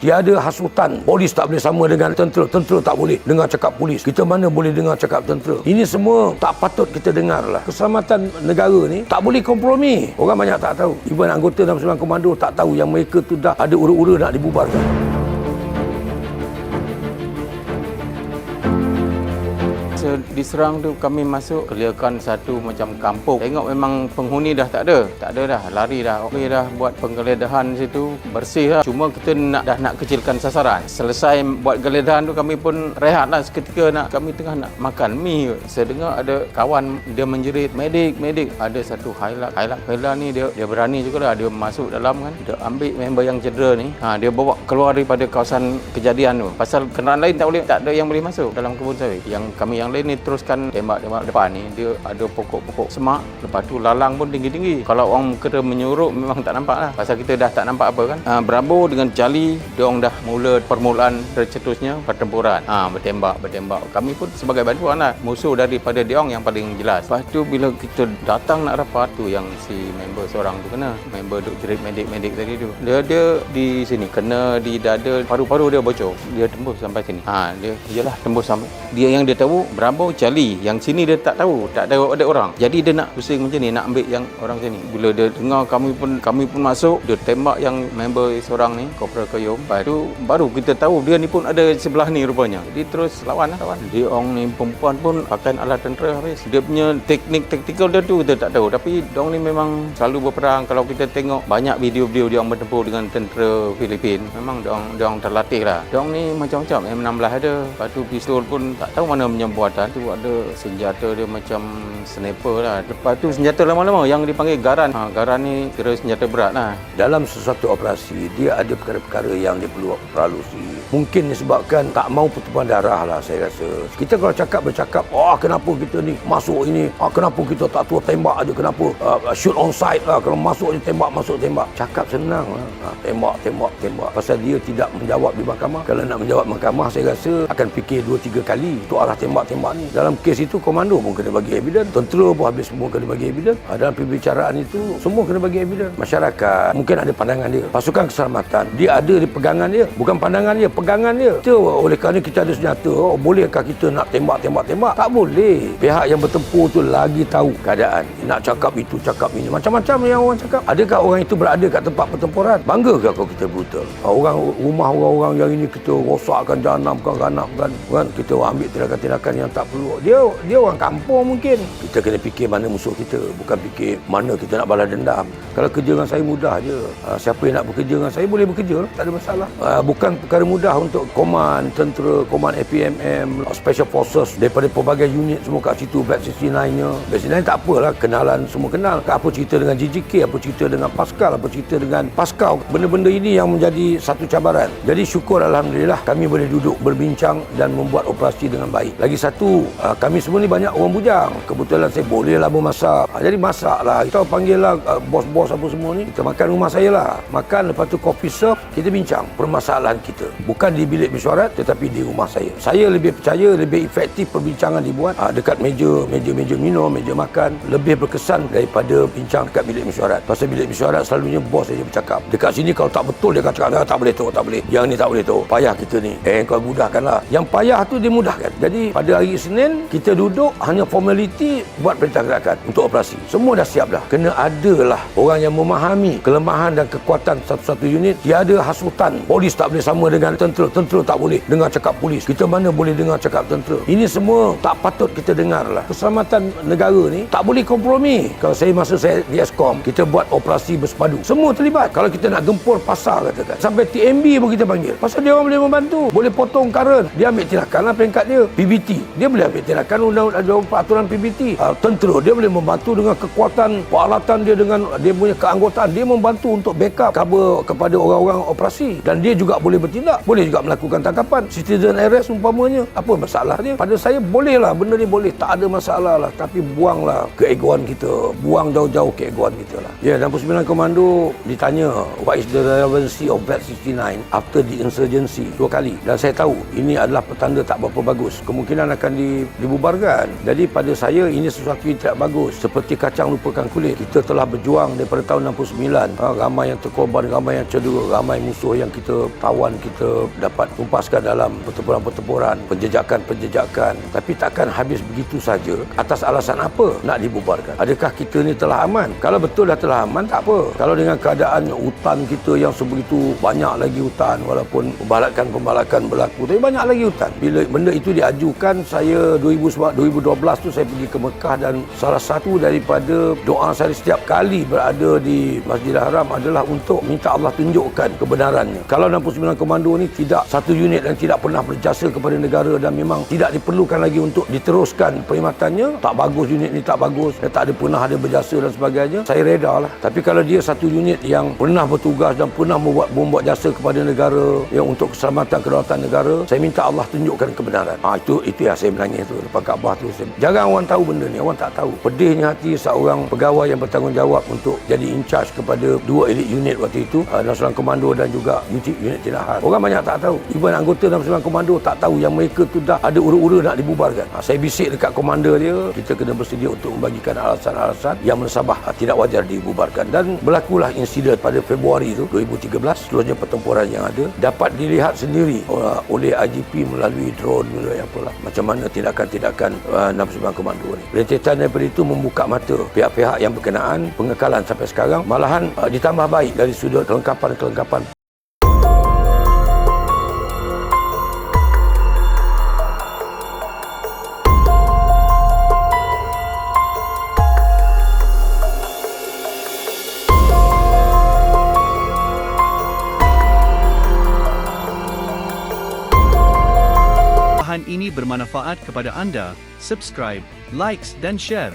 Tiada hasutan. Polis tak boleh sama dengan tentera. Tentera tak boleh dengar cakap polis. Kita mana boleh dengar cakap tentera. Ini semua tak patut kita dengar lah. Keselamatan negara ni tak boleh kompromi. Orang banyak tak tahu. Even anggota dalam Sembilan Komando tak tahu yang mereka tu dah ada ura-ura nak dibubarkan. Diserang tu kami masuk clearkan satu macam kampung. Tengok memang penghuni dah tak ada dah, lari dah. Kami dah buat penggeledahan situ, bersih lah. Cuma kita dah nak kecilkan sasaran. Selesai buat geledahan tu kami pun rehat lah seketika. Kami tengah nak makan mi. Saya dengar ada kawan dia menjerit, medik. Ada satu highlight ni dia berani jugalah, dia masuk dalam kan. Dia ambil member yang cedera ni. Dia bawa keluar daripada kawasan kejadian tu. Pasal kenderaan lain tak ada yang boleh masuk dalam kebun sawit. Yang kami yang lain ni teruskan tembak depan ni, dia ada pokok-pokok semak, lepas tu lalang pun tinggi-tinggi. Kalau orang kena menyuruh memang tak nampak lah, pasal kita dah tak nampak apa kan. Bravo dengan Charlie, diorang dah mula permulaan tercetusnya pertempuran. Bertembak. Kami pun sebagai bantuan lah, musuh daripada diorang yang paling jelas. Lepas tu bila kita datang nak rapat tu, yang si member seorang tu kena, member duk jerit medik tadi tu, dia di sini kena di dada, paru-paru dia bocor, dia tembus sampai sini. Dia tembus sampai dia, yang dia tahu Bravo Charlie, yang sini dia tak tahu, tak ada orang. Jadi dia nak pusing macam ni, nak ambil yang orang sini. Bila dia dengar kami pun masuk, dia tembak yang member seorang ni, Kopral Koyom. Lepas tu baru kita tahu dia ni pun ada sebelah ni rupanya. Jadi terus lawan. Dia orang ni perempuan pun pakai alat tentera habis. Dia punya taktikal dia tu kita tak tahu, tapi diorang ni memang selalu berperang. Kalau kita tengok banyak video-video dia orang bertempur dengan tentera Filipin, memang diorang terlatih lah. Diorang ni macam-macam, M16 ada, lepas tu pistol pun tak tahu mana punya buatan tu, ada senjata dia macam sniper lah. Lepas tu senjata lama-lama yang dipanggil garan. Garan ni kira senjata berat lah. Dalam sesuatu operasi, dia ada perkara-perkara yang dia perlu peralusi. Mungkin disebabkan tak mau pertumpahan darah lah, saya rasa. Kita kalau bercakap, kenapa kita ni masuk ini, kenapa kita tak tua tembak aja, kenapa shoot on sight lah, kalau masuk je tembak. Cakap senang lah. Tembak. Pasal dia tidak menjawab di mahkamah. Kalau nak menjawab mahkamah, saya rasa akan fikir 2-3 kali untuk arah tembak ni. Dalam kes itu komando pun kena bagi evidence, tentera pun habis semua kena bagi evidence. Dalam perbicaraan itu semua kena bagi evidence. Masyarakat mungkin ada pandangan dia, pasukan keselamatan dia ada di pegangan dia, bukan pandangan dia, pegangan dia. Oleh kerana kita ada senjata, bolehkah kita nak tembak? Tak boleh. Pihak yang bertempur tu lagi tahu keadaan. Nak cakap itu, cakap ini, macam-macam yang orang cakap. Adakah orang itu berada kat tempat pertempuran? Banggakah kalau kita brutal? Rumah orang-orang yang ini kita rosakkan, ganapkan, kita ambil tindakan-tindakan yang tak perlu. Dia orang kampung mungkin. Kita kena fikir mana musuh kita, bukan fikir mana kita nak balas dendam. Kalau kerja dengan saya mudah je. Siapa yang nak bekerja dengan saya boleh bekerja, tak ada masalah. Bukan perkara mudah untuk koman tentera, koman APMM, Special Forces daripada pelbagai unit semua kat situ, Batch 69-nya. Batch 69 tak apalah, kenalan semua kenal. Apa cerita dengan GGK, apa cerita dengan Pascal, apa cerita dengan Pascal. Benda-benda ini yang menjadi satu cabaran. Jadi syukur alhamdulillah kami boleh duduk berbincang dan membuat operasi dengan baik. Lagi satu, kami semua ni banyak orang bujang. Kebetulan saya bolehlah memasak. Jadi masaklah. Kita panggillah bos-bos apa semua ni. Kita makan rumah saya lah. Makan, lepas tu coffee serve, kita bincang permasalahan kita. Bukan di bilik mesyuarat tetapi di rumah saya. Saya lebih percaya, lebih efektif perbincangan dibuat dekat meja minum, meja makan. Lebih berkesan daripada bincang dekat bilik mesyuarat. Pasal bilik mesyuarat selalunya bos saja bercakap. Dekat sini kalau tak betul dia akan cakap, tak boleh tu, tak boleh. Yang ni tak boleh tu. Payah kita ni. Kau mudahkanlah. Yang payah tu dia mudahkan. Jadi pada hari Isnin kita duduk hanya formaliti buat perintah gerakan untuk operasi. Semua dah siap dah. Kena adalah orang yang memahami kelemahan dan kekuatan satu-satu unit. Tiada hasutan. Polis tak boleh sama dengan tentera. Tentera tak boleh dengar cakap polis. Kita mana boleh dengar cakap tentera. Ini semua tak patut kita dengar lah. Keselamatan negara ni tak boleh kompromi. Kalau masa saya di Eskom, kita buat operasi bersepadu. Semua terlibat. Kalau kita nak gempur pasar katakan, sampai TMB pun kita panggil. Pasal dia orang boleh membantu. Boleh potong karen. Dia ambil tindakan lah peringkat dia. PBT. Dia boleh ambil tindakan undang-undang peraturan PBT. Tentera dia boleh membantu dengan kekuatan peralatan dia, dengan dia punya keanggotaan. Dia membantu untuk backup cover kepada orang-orang operasi. Dan dia juga boleh bertindak. Boleh juga melakukan tangkapan. Citizen arrest umpamanya. Apa masalah dia? Pada saya bolehlah. Benda ni boleh. Tak ada masalah lah. Tapi buanglah keegoan kita. Buang jauh-jauh keegoan kita lah. Ya, dan 9 Komando ditanya, what is the relevancy of Batch 69 after the insurgency? 2 kali. Dan saya tahu ini adalah petanda tak berapa bagus. Kemungkinan akan akan dibubarkan. Jadi pada saya ini sesuatu yang tidak bagus. Seperti kacang lupakan kulit. Kita telah berjuang daripada tahun 69. Ramai yang terkorban, ramai yang cedera, ramai musuh yang kita tawan, kita dapat tumpaskan dalam pertempuran-pertempuran, penjejakan. Tapi takkan habis begitu saja. Atas alasan apa nak dibubarkan? Adakah kita ni telah aman? Kalau betul dah telah aman, tak apa. Kalau dengan keadaan hutan kita yang sebegitu banyak lagi hutan, walaupun pembalakan berlaku, tapi banyak lagi hutan. Bila benda itu diajukan, saya 2012 tu saya pergi ke Mekah, dan salah satu daripada doa saya setiap kali berada di Masjidil Haram adalah untuk minta Allah tunjukkan kebenarannya. Kalau 69 Komando ni tidak satu unit dan tidak pernah berjasa kepada negara dan memang tidak diperlukan lagi untuk diteruskan perkhidmatannya, tak bagus unit ni, tak bagus, tak ada pernah ada berjasa dan sebagainya, saya reda lah. Tapi kalau dia satu unit yang pernah bertugas dan pernah membuat jasa kepada negara, yang untuk keselamatan kedaulatan negara, saya minta Allah tunjukkan kebenaran. Itu yang saya menangis tu depan Kaabah tu. Jarang orang tahu benda ni, orang tak tahu. Pedihnya hati seorang pegawai yang bertanggungjawab untuk jadi in charge kepada dua elite unit waktu itu, 69 Komando dan juga unit Jenahar. Orang banyak tak tahu. Even anggota 69 Komando tak tahu yang mereka tu dah ada ura-ura nak dibubarkan. Saya bisik dekat komander dia, kita kena bersedia untuk membagikan alasan-alasan yang mensabah tidak wajar dibubarkan. Dan berlakulah insiden pada Februari itu 2013. Seterusnya pertempuran yang ada dapat dilihat sendiri oleh IGP melalui drone, melalui apalah, macam mana tindakan-tindakan 69 Komando ni. Rentetan daripada itu membuka mata pihak-pihak yang berkenaan. Pengekalan sampai sekarang malahan ditambah baik dari sudut kelengkapan. Bahan ini bermanfaat kepada anda. Subscribe, likes dan share.